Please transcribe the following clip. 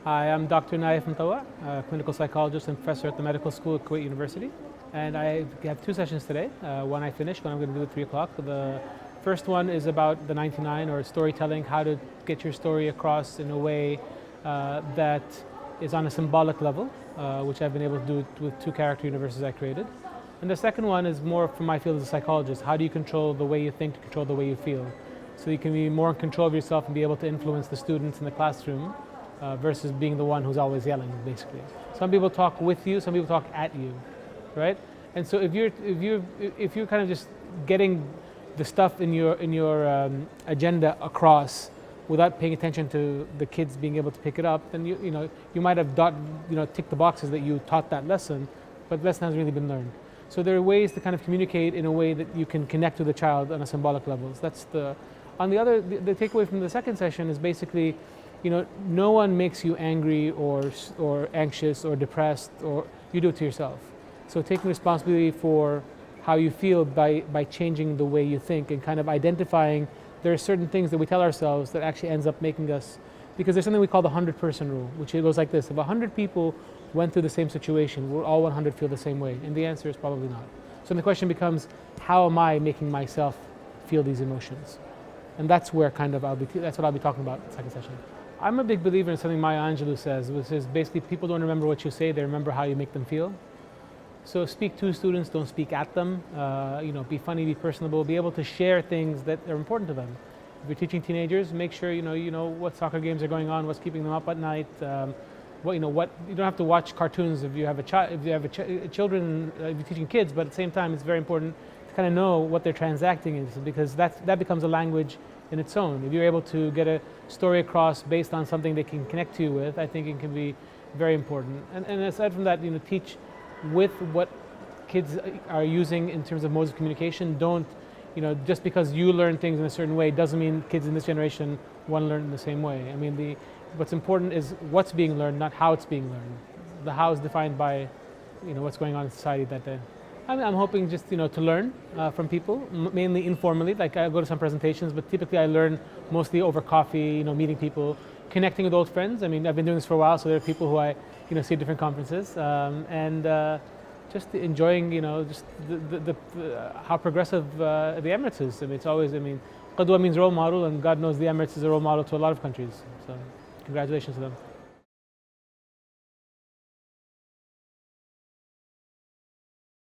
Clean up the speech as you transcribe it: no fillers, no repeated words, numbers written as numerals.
Hi, I'm Dr. Naif Mutawa, a clinical psychologist and professor at the medical school at QUDWA2017. And I have two sessions today. One I finished, one I'm going to do at 3 o'clock. The first one is about the 99, or storytelling, how to get your story across in a way that is on a symbolic level, which I've been able to do with two character universes I created. And the second one is more from my field as a psychologist. How do you control the way you think to control the way you feel? So you can be more in control of yourself and be able to influence the students in the classroom versus being the one who's always yelling, basically. Some people talk with you, some people talk at you, right? And so if you're kind of just getting the stuff in your agenda across without paying attention to the kids being able to pick it up, then you might have ticked the boxes that you taught that lesson, but the lesson hasn't really been learned. So there are ways to kind of communicate in a way that you can connect with the child on a symbolic level. So that's the takeaway from the second session is basically, no one makes you angry or anxious or depressed, or you do it to yourself. So taking responsibility for how you feel by changing the way you think and kind of identifying there are certain things that we tell ourselves that actually ends up making us, because there's something we call the 100-person rule, which goes like this: if 100 people went through the same situation, will all 100 feel the same way? And the answer is probably not. So then the question becomes, how am I making myself feel these emotions? And that's where that's what I'll be talking about in the second session. I'm a big believer in something Maya Angelou says, which is basically people don't remember what you say, they remember how you make them feel. So speak to students, don't speak at them. Be funny, be personable, be able to share things that are important to them. If you're teaching teenagers, make sure you know what soccer games are going on, what's keeping them up at night. You don't have to watch cartoons if you have children, if you're teaching kids, but at the same time it's very important to kind of know what they're transacting into, because that becomes a language in its own. If you're able to get a story across based on something they can connect to you with, I think it can be very important. And aside from that, teach with what kids are using in terms of modes of communication. Don't, just because you learn things in a certain way doesn't mean kids in this generation want to learn in the same way. I mean, what's important is what's being learned, not how it's being learned. The how is defined by, what's going on in society that day. I'm hoping just, to learn from people, mainly informally. Like I go to some presentations, but typically I learn mostly over coffee, meeting people, connecting with old friends. I mean, I've been doing this for a while, so there are people who I, see at different conferences, and just enjoying, just how progressive the Emirates is. I mean, it's always, Qudwa means role model, and God knows the Emirates is a role model to a lot of countries. So, congratulations to them.